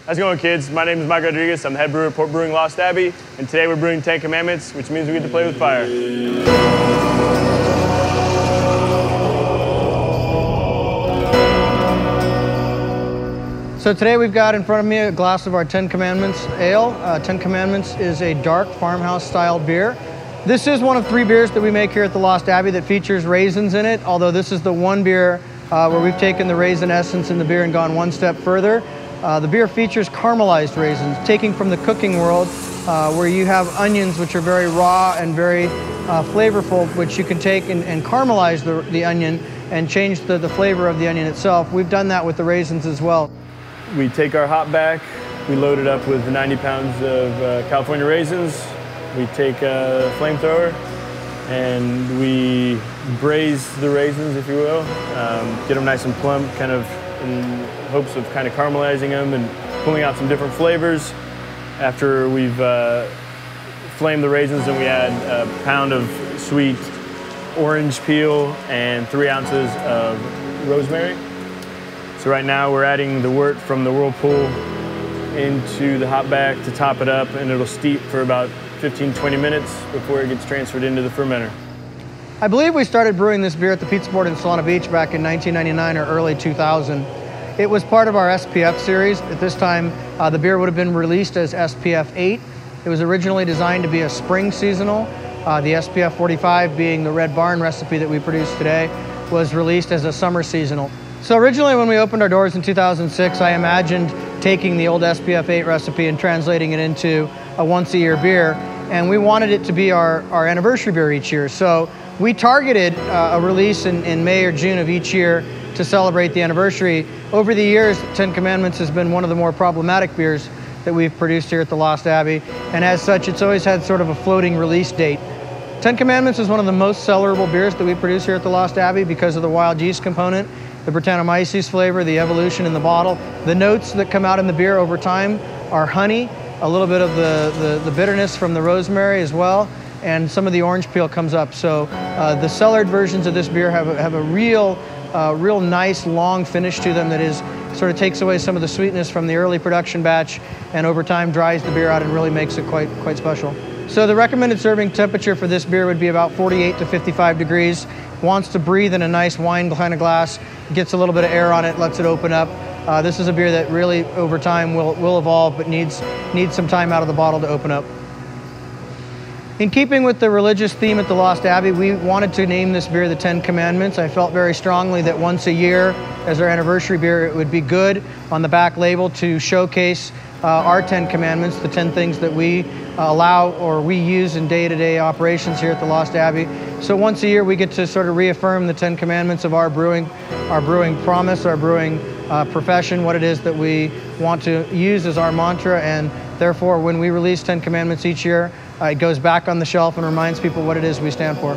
How's it going, kids? My name is Mike Rodriguez. I'm the head brewer at Port Brewing Lost Abbey, and today we're brewing 10 Commandments, which means we get to play with fire. So today we've got in front of me a glass of our 10 Commandments ale. 10 Commandments is a dark farmhouse style beer. This is one of 3 beers that we make here at the Lost Abbey that features raisins in it, although this is the one beer where we've taken the raisin essence in the beer and gone one step further. The beer features caramelized raisins, taking from the cooking world where you have onions which are very raw and very flavorful, which you can take and caramelize the onion and change the flavor of the onion itself. We've done that with the raisins as well. We take our hop back, we load it up with 90 pounds of California raisins. We take a flamethrower and we braise the raisins, if you will, get them nice and plump, kind of in hopes of kind of caramelizing them and pulling out some different flavors. After we've flamed the raisins, then we add a pound of sweet orange peel and 3 ounces of rosemary. So right now we're adding the wort from the whirlpool into the hop back to top it up, and it'll steep for about 15-20 minutes before it gets transferred into the fermenter. I believe we started brewing this beer at the Pizza Board in Solana Beach back in 1999 or early 2000. It was part of our SPF series. At this time, the beer would have been released as SPF 8. It was originally designed to be a spring seasonal. The SPF 45, being the Red Barn recipe that we produce today, was released as a summer seasonal. So originally when we opened our doors in 2006, I imagined taking the old SPF 8 recipe and translating it into a once-a-year beer, and we wanted it to be our anniversary beer each year. So we targeted a release in May or June of each year to celebrate the anniversary. Over the years, 10 Commandments has been one of the more problematic beers that we've produced here at the Lost Abbey, and as such, it's always had sort of a floating release date. 10 Commandments is one of the most sellerable beers that we produce here at the Lost Abbey because of the wild yeast component, the Brettanomyces flavor, the evolution in the bottle. The notes that come out in the beer over time are honey, a little bit of the bitterness from the rosemary as well, and some of the orange peel comes up. So the cellared versions of this beer have a real nice long finish to them that is sort of takes away some of the sweetness from the early production batch, and over time dries the beer out and really makes it quite special. So the recommended serving temperature for this beer would be about 48 to 55 degrees. Wants to breathe in a nice wine kind of glass, gets a little bit of air on it, lets it open up. This is a beer that really over time will evolve, but needs some time out of the bottle to open up. In keeping with the religious theme at the Lost Abbey, we wanted to name this beer the 10 Commandments. I felt very strongly that once a year, as our anniversary beer, it would be good on the back label to showcase our 10 Commandments, the 10 things that we allow or we use in day-to-day operations here at the Lost Abbey. So once a year, we get to sort of reaffirm the 10 Commandments of our brewing promise, our brewing profession, what it is that we want to use as our mantra, and therefore when we release 10 Commandments each year, it goes back on the shelf and reminds people what it is we stand for.